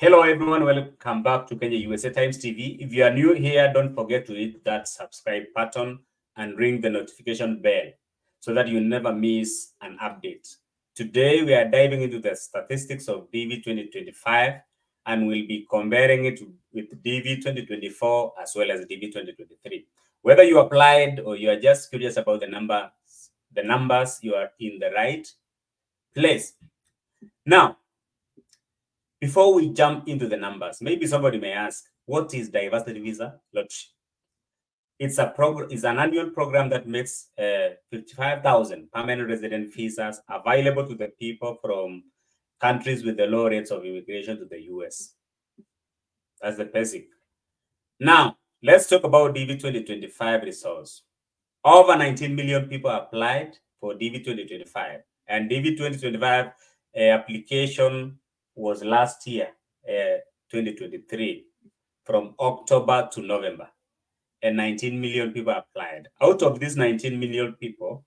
Hello everyone, welcome back to Kenya USA Times TV. If you are new here, don't forget to hit that subscribe button and ring the notification bell so that you never miss an update. Today we are diving into the statistics of DV 2025 and we'll be comparing it with DV 2024 as well as DV 2023. Whether you applied or you are just curious about the numbers, you are in the right place. Now, before we jump into the numbers, maybe somebody may ask, what is diversity visa lottery? It's an annual program that makes 55,000 permanent resident visas available to the people from countries with the low rates of immigration to the US. That's the basic. Now, let's talk about DV 2025 results. Over 19 million people applied for DV 2025, and DV 2025 application was last year, 2023, from October to November, and 19 million people applied. Out of these 19 million people,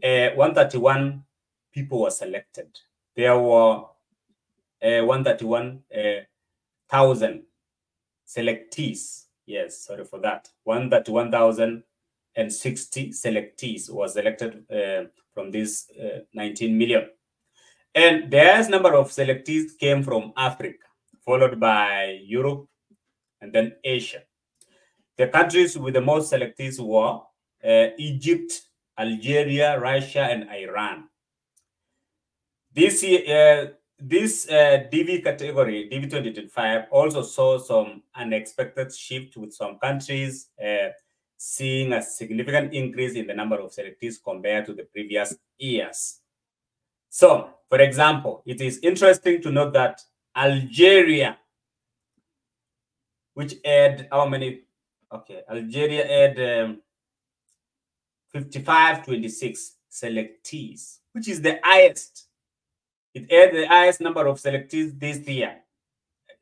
131 people were selected. There were 131,000 selectees. Yes, sorry for that. 131,060 selectees was selected from this 19 million. And the highest number of selectees came from Africa, followed by Europe and then Asia. The countries with the most selectees were Egypt, Algeria, Russia, and Iran. This DV category, DV 2025, also saw some unexpected shift with some countries seeing a significant increase in the number of selectees compared to the previous years. So, for example, it is interesting to note that Algeria, which had how many? Okay, Algeria had 5526 selectees, which is the highest. It had the highest number of selectees this year.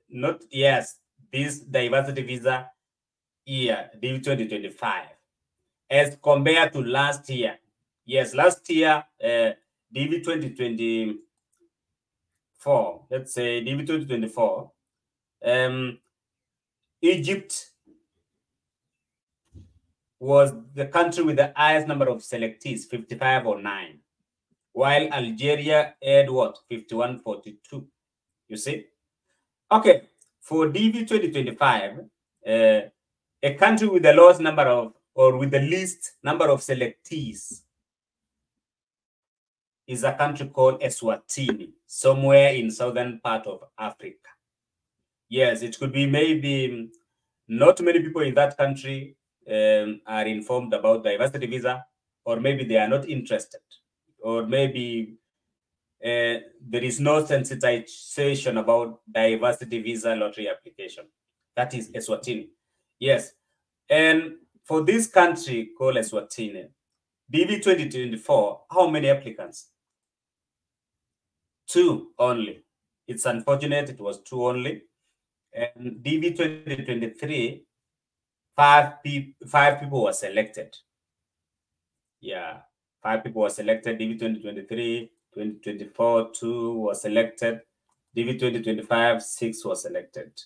Not, yes, this diversity visa year, DV 2025, as compared to last year. Yes, last year, DV 2024, let's say DV 2024, Egypt was the country with the highest number of selectees, 5509, while Algeria had what? 5142. You see? Okay, for DV 2025, a country with the lowest number of, or with the least number of selectees is a country called Eswatini, somewhere in southern part of Africa. Yes, it could be maybe not many people in that country are informed about diversity visa, or maybe they are not interested, or maybe there is no sensitization about diversity visa lottery application. That is Eswatini. Yes. And for this country called Eswatini, DV 2024, how many applicants? 2 only. It's unfortunate it was 2 only. And DV 2023, 5 people were selected. Yeah, 5 people were selected. DV 2023, 2024, 2 were selected. DV 2025, 6 were selected.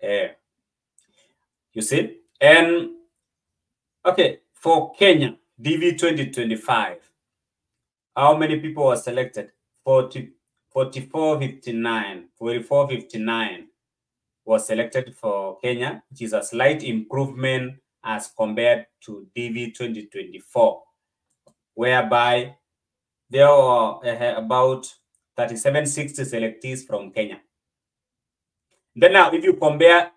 You see? And okay, for Kenya, DV 2025, how many people were selected? 4459 was selected for Kenya, which is a slight improvement as compared to DV 2024, whereby there were about 3760 selectees from Kenya. Then now, if you compare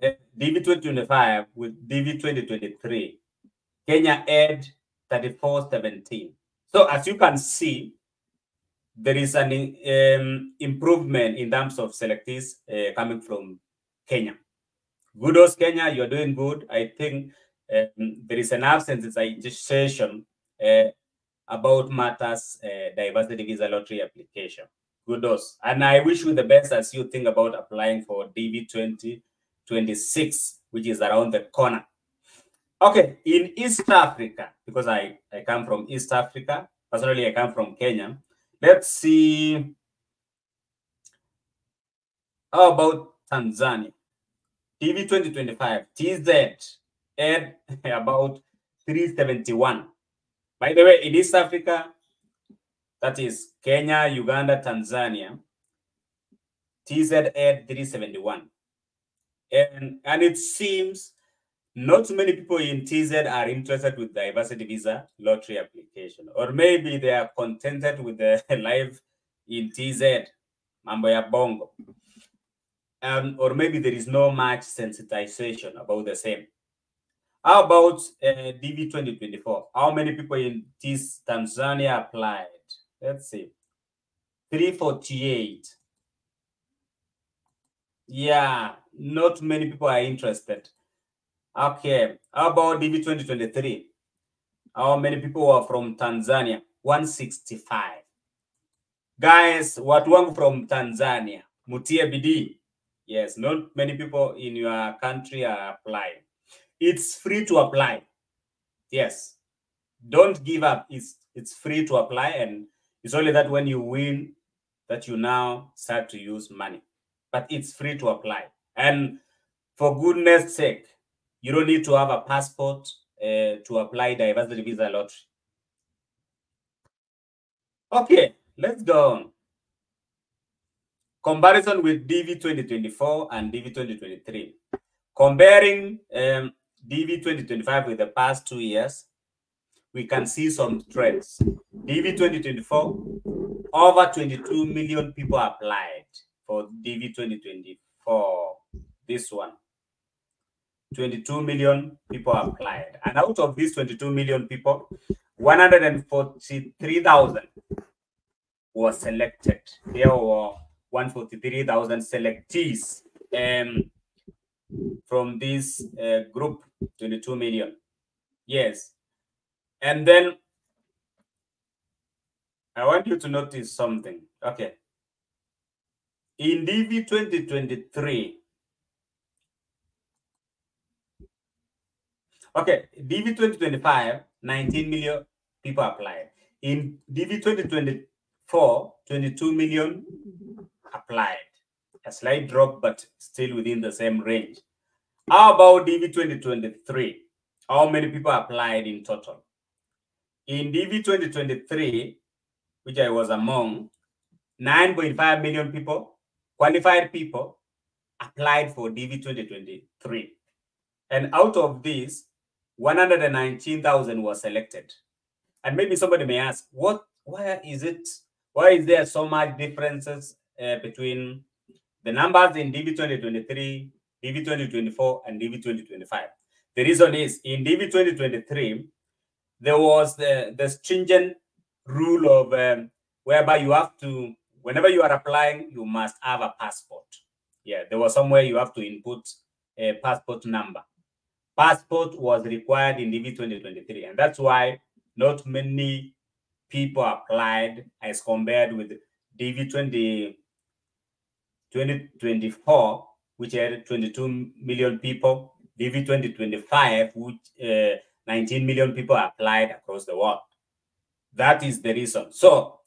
DV 2025 with DV 2023, Kenya had 3417. So as you can see, there is an improvement in terms of selectees coming from Kenya. Kudos, Kenya, you're doing good. I think there is enough sensitization about matters diversity visa lottery application. Kudos. And I wish you the best as you think about applying for DV 2026, which is around the corner. Okay, in East Africa, because I come from East Africa, personally I come from Kenya. Let's see How about Tanzania? TV 2025, TZ aired about 371. By the way, in East Africa, that is Kenya, Uganda, Tanzania, TZ aired 371. And it seems not many people in TZ are interested with diversity visa lottery application, or maybe they are contented with the life in TZ, mambo ya bongo, or maybe there is no much sensitization about the same. How about DV 2024? How many people in this Tanzania applied? Let's see, 348. Yeah, not many people are interested. Okay, how about DV 2023? How many people are from Tanzania? 165. Guys, watu wangu from Tanzania, mutie bidii. Yes, not many people in your country are applying. It's free to apply. Yes, don't give up. It's free to apply, and it's only that when you win that you now start to use money. But it's free to apply. And for goodness sake, you don't need to have a passport to apply diversity visa lottery. Okay, let's go on. Comparison with DV 2024 and DV 2023. Comparing DV 2025 with the past 2 years, we can see some trends. DV 2024, over 22 million people applied for DV 2024. This one, 22 million people applied. And out of these 22 million people, 143,000 were selected. There were 143,000 selectees from this group, 22 million. Yes. And then I want you to notice something. Okay. In DV 2023, okay, DV 2025, 19 million people applied. In DV 2024, 22 million applied. A slight drop, but still within the same range. How about DV 2023? How many people applied in total? In DV 2023, which I was among, 9.5 million people, qualified people, applied for DV 2023. And out of these, 119,000 were selected. And maybe somebody may ask, why is there so much differences between the numbers in DV 2023, DV 2024, and DV 2025? The reason is, in DV 2023, there was the stringent rule of whereby you have to, whenever you are applying, you must have a passport. Yeah, there was somewhere you have to input a passport number. Passport was required in DV 2023, and that's why not many people applied as compared with DV 2024, which had 22 million people, DV 2025, which 19 million people applied across the world. That is the reason. So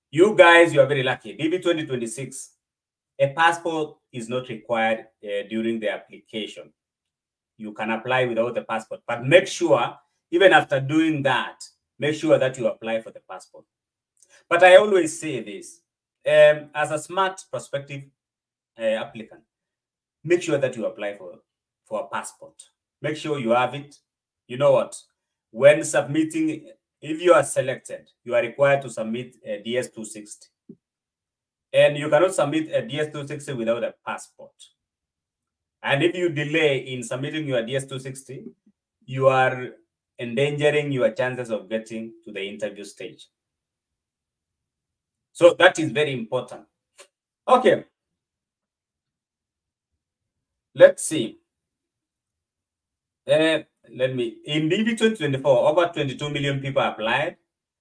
you guys, you are very lucky. DV 2026, a passport is not required during the application. You can apply without the passport, but make sure, even after doing that, make sure that you apply for the passport. But I always say this, as a smart prospective applicant, make sure that you apply for a passport. Make sure you have it. You know what? When submitting, if you are selected, you are required to submit a DS-260. And you cannot submit a DS-260 without a passport. And if you delay in submitting your DS-260, you are endangering your chances of getting to the interview stage. So that is very important. Okay. Let's see. In DV 2024, over 22 million people applied,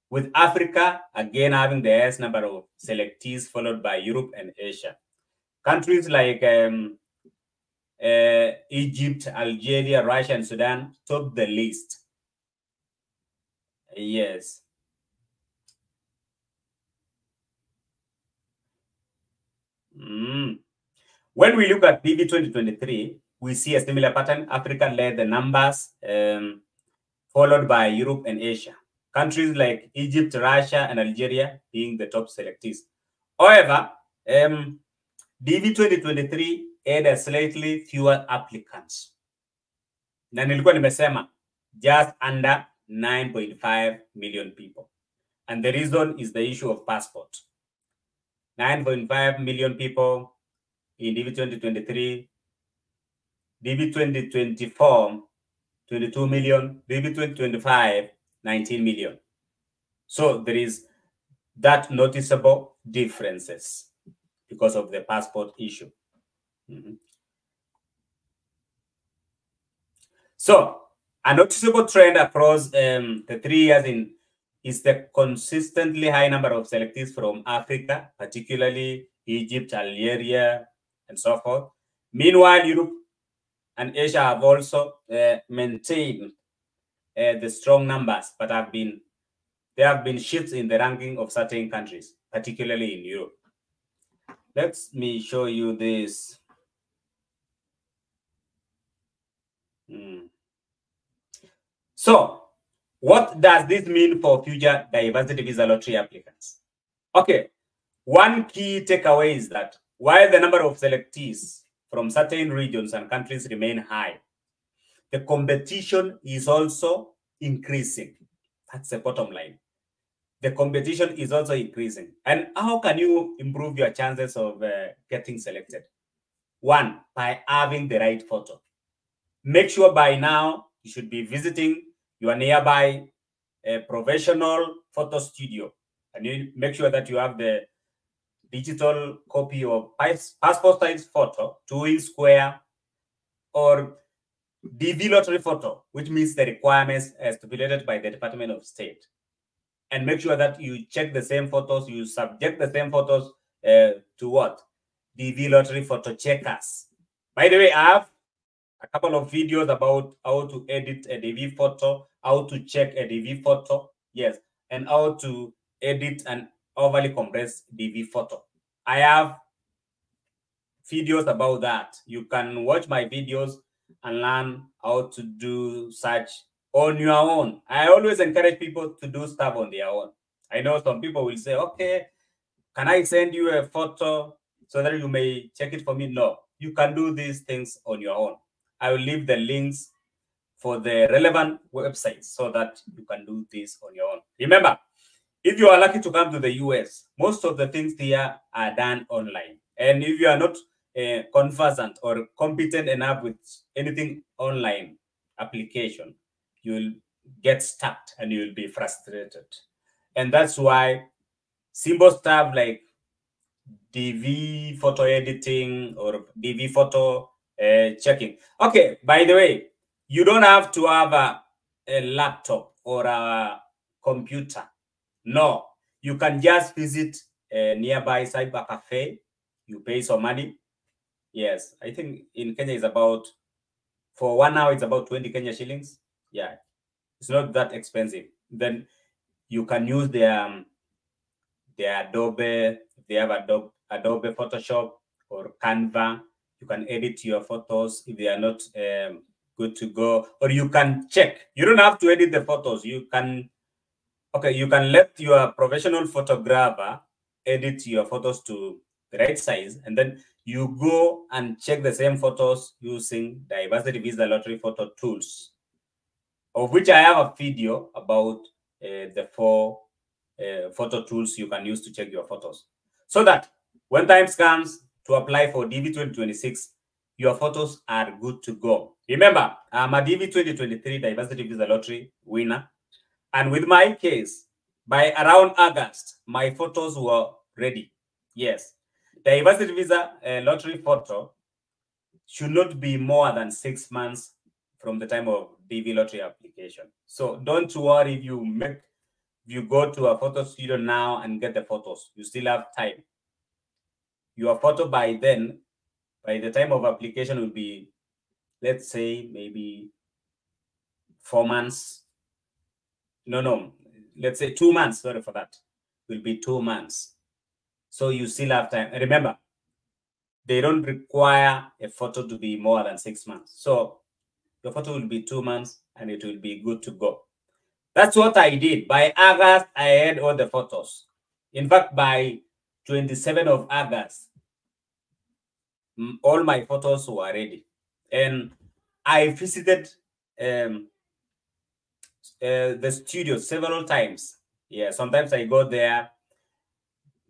with Africa again having the highest number of selectees, followed by Europe and Asia. Countries like Egypt, Algeria, Russia, and Sudan topped the list. Yes. When we look at DV 2023, we see a similar pattern. Africa led the numbers, followed by Europe and Asia. Countries like Egypt, Russia, and Algeria being the top selectees. However, DV 2023 had a slightly fewer applicants. Na nilikuwa nimesema just under 9.5 million people. And the reason is the issue of passport. 9.5 million people in DV 2023, DV 2024, 22 million, DV 2025, 19 million. So there is that noticeable differences because of the passport issue. So a noticeable trend across the 3 years is the consistently high number of selectees from Africa, particularly Egypt, Algeria, and so forth. Meanwhile, Europe and Asia have also maintained the strong numbers, but there have been shifts in the ranking of certain countries, particularly in Europe. Let me show you this. So, what does this mean for future diversity visa lottery applicants? Okay, one key takeaway is that while the number of selectees from certain regions and countries remain high, the competition is also increasing. That's the bottom line. The competition is also increasing. And how can you improve your chances of getting selected? One, by having the right photo. Make sure by now you should be visiting your nearby professional photo studio. And you make sure that you have the digital copy of passport size photo, 2-inch square, or DV lottery photo, which means the requirements as stipulated by the Department of State. And make sure that you check the same photos, you subject the same photos to what? DV lottery photo checkers. By the way, I have a couple of videos about how to edit a DV photo, how to check a DV photo, yes, and how to edit an overly compressed DV photo. I have videos about that. You can watch my videos and learn how to do such on your own. I always encourage people to do stuff on their own. I know some people will say, okay, can I send you a photo so that you may check it for me? No, you can do these things on your own. I will leave the links for the relevant websites so that you can do this on your own. Remember, if you are lucky to come to the US, most of the things here are done online. And if you are not conversant or competent enough with anything online application, you'll get stuck and you'll be frustrated. And that's why simple stuff like DV photo editing or DV photo checking. Okay, by the way, you don't have to have a laptop or a computer. No, you can just visit a nearby cyber cafe. You pay some money. Yes, I think in Kenya is about, for 1 hour, it's about 20 Kenya shillings. Yeah, it's not that expensive. Then you can use their Adobe, they have Adobe Photoshop or Canva. You can edit your photos if they are not good to go, or you can check. You don't have to edit the photos. You can let your professional photographer edit your photos to the right size, and then you go and check the same photos using Diversity Visa Lottery photo tools, of which I have a video about the 4 photo tools you can use to check your photos, so that when time comes to apply for DV 2026, your photos are good to go. Remember, I'm a DV 2023 Diversity Visa Lottery winner. And with my case, by around August, my photos were ready. Yes. Diversity Visa Lottery photo should not be more than 6 months from the time of DV Lottery application. So don't worry if you go to a photo studio now and get the photos. You still have time. Your photo by then, by the time of application, will be, let's say, maybe 4 months. No, let's say 2 months. Sorry for that. Will be 2 months. So you still have time. Remember, they don't require a photo to be more than 6 months. So your photo will be 2 months and it will be good to go. That's what I did. By August, I had all the photos. In fact, by 27th of August, all my photos were ready. And I visited the studio several times. Yeah, sometimes I go there,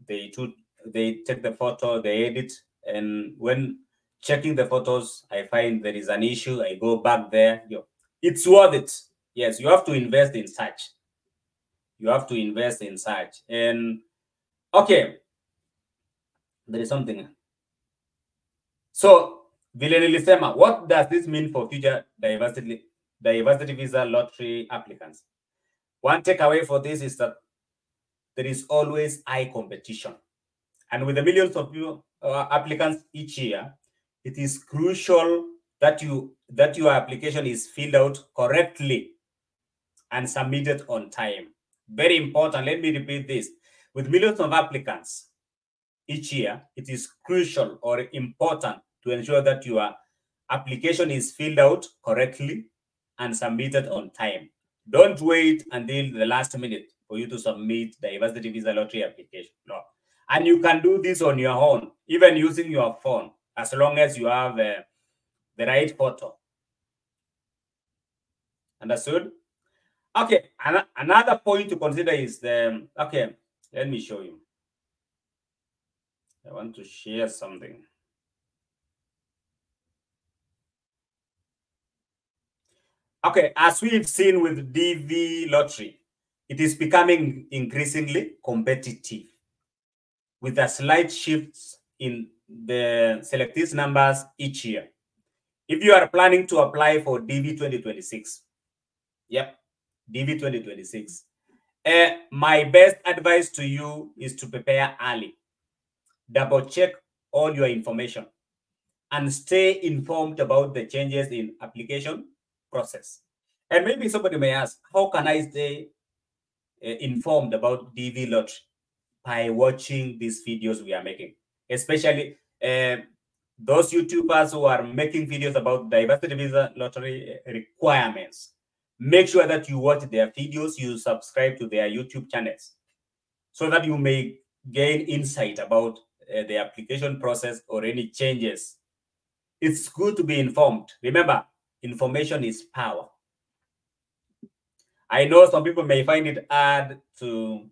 they take the photo, they edit, and when checking the photos, I find there is an issue, I go back there. It's worth it. Yes, you have to invest in such. You have to invest in such. And okay, there is something. So, Vilenilisema, what does this mean for future diversity visa lottery applicants? One takeaway for this is that there is always high competition. And with the millions of applicants each year, it is crucial that your application is filled out correctly and submitted on time. Very important. Let me repeat this. With millions of applicants each year, it is crucial or important to ensure that your application is filled out correctly and submitted on time. Don't wait until the last minute for you to submit the diversity visa lottery application. No. And you can do this on your own, even using your phone, as long as you have the right photo. Understood? Okay, another point to consider is okay, let me show you. I want to share something. Okay, as we've seen with DV lottery, it is becoming increasingly competitive with a slight shifts in the selectees numbers each year. If you are planning to apply for DV 2026, yep, DV 2026, my best advice to you is to prepare early. Double check all your information and stay informed about the changes in application process. And maybe somebody may ask, how can I stay informed about DV lottery? By watching these videos we are making, especially those YouTubers who are making videos about diversity visa lottery requirements. Make sure that you watch their videos, you subscribe to their YouTube channels, so that you may gain insight about the application process or any changes. It's good to be informed. Remember, information is power. I know some people may find it hard to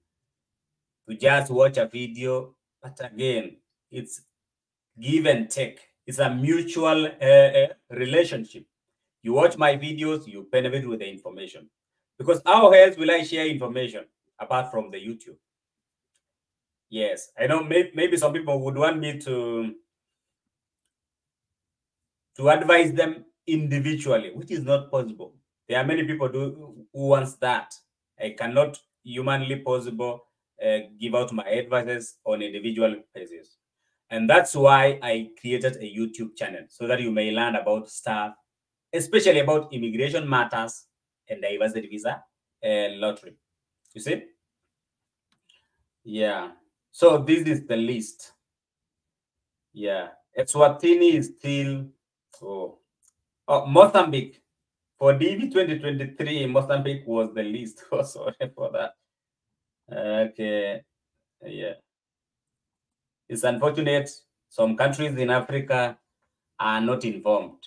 just watch a video, but again, it's give and take. It's a mutual relationship. You watch my videos, you benefit with the information. Because how else will I share information apart from the YouTube? Yes, I know maybe some people would want me to advise them individually, which is not possible. There are many people who wants that. I cannot humanly possible give out my advices on individual basis. And that's why I created a YouTube channel, so that you may learn about stuff, especially about immigration matters and diversity visa lottery. You see? Yeah. So this is the list. Yeah. Eswatini is still, Mozambique. For DV 2023, Mozambique was the least. Oh, sorry for that. Okay. Yeah. It's unfortunate some countries in Africa are not informed.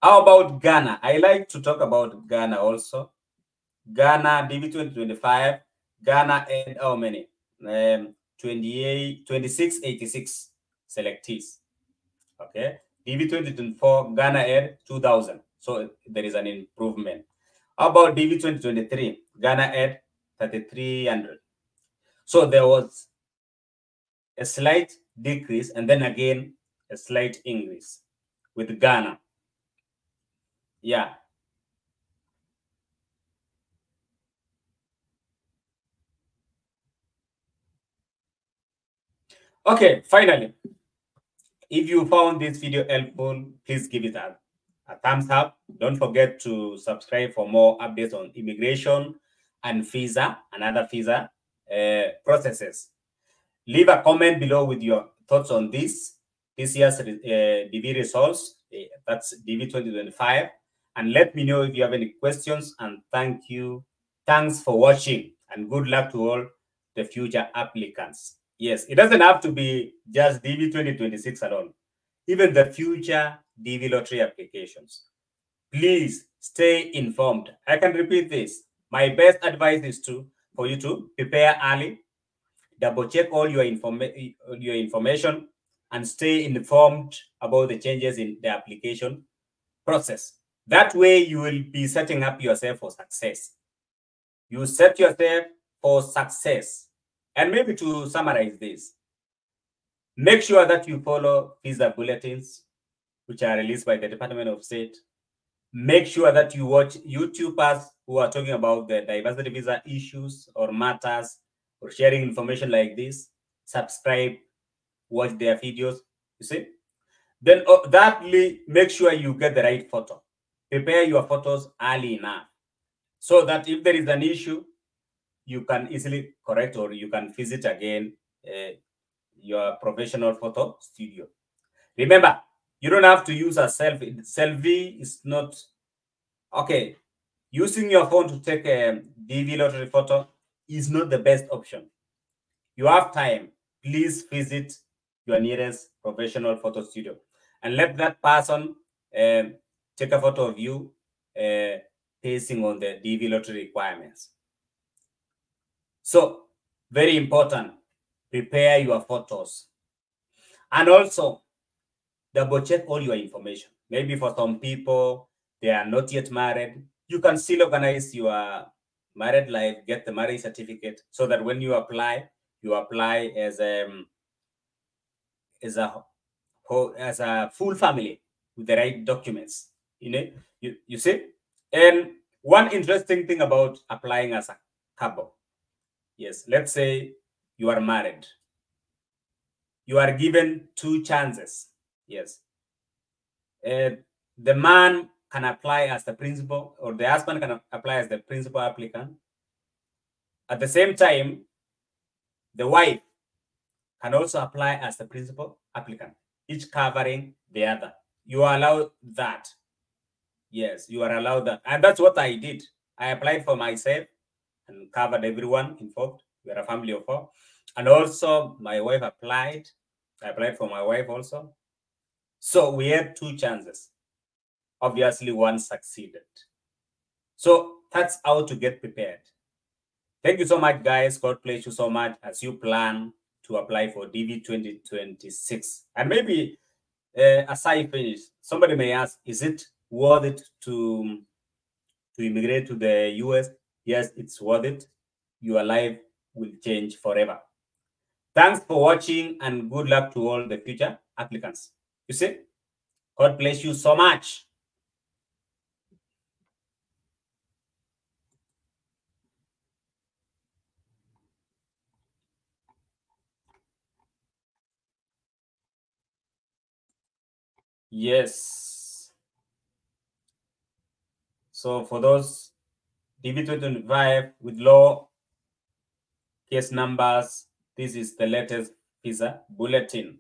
How about Ghana? I like to talk about Ghana also. Ghana, DV 2025, Ghana had how many? 2686 selectees. Okay. DV 2024, Ghana had 2000. So there is an improvement. How about DV 2023? Ghana had 3300. So there was a slight decrease and then again a slight increase with Ghana. Yeah. Okay, finally, if you found this video helpful, please give it a thumbs up. Don't forget to subscribe for more updates on immigration and visa and other visa processes. Leave a comment below with your thoughts on this. this year's DV results. That's DV 2025. And let me know if you have any questions. And thank you. Thanks for watching. And good luck to all the future applicants. Yes, it doesn't have to be just DV 2026 alone. Even the future DV lottery applications. Please stay informed. I can repeat this. My best advice is for you to prepare early, double check all your information, and stay informed about the changes in the application process. That way, you will be setting up yourself for success. You set yourself for success. And maybe to summarize this, make sure that you follow visa bulletins, which are released by the Department of State. Make sure that you watch YouTubers who are talking about the diversity visa issues or matters or sharing information like this. Subscribe, watch their videos, you see. Then make sure you get the right photo. Prepare your photos early enough so that if there is an issue, you can easily correct or you can visit again your professional photo studio. Remember, you don't have to use a selfie. Selfie is not okay. Using your phone to take a DV lottery photo is not the best option. You have time, please visit your nearest professional photo studio and let that person take a photo of you facing on the DV lottery requirements. So, very important, prepare your photos. And also, double check all your information. Maybe for some people, they are not yet married. You can still organize your married life, get the marriage certificate, so that when you apply as a full family with the right documents. You see. And one interesting thing about applying as a couple, yes, let's say you are married, you are given 2 chances. Yes, the man can apply as the principal, or the husband can apply as the principal applicant. At the same time, the wife can also apply as the principal applicant, each covering the other. You are allowed that. Yes, you are allowed that. And that's what I did. I applied for myself and covered everyone involved. We are a family of 4. And also my wife applied. I applied for my wife also. So we had 2 chances. Obviously, one succeeded. So that's how to get prepared. Thank you so much, guys. God bless you so much as you plan to apply for DV 2026. And maybe as I finish, somebody may ask, is it worth it to immigrate to the US? Yes, it's worth it. Your life will change forever. Thanks for watching and good luck to all the future applicants. You see, God bless you so much. Yes. So for those DV 2025 with low case numbers, this is the latest visa bulletin.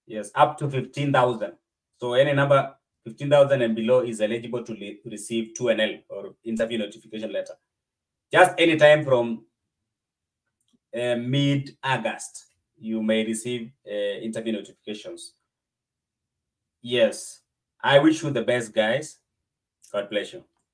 Yes, up to 15,000. So any number 15,000 and below is eligible to receive 2NL or interview notification letter. Just anytime from mid-August, you may receive interview notifications. Yes, I wish you the best, guys. God bless you.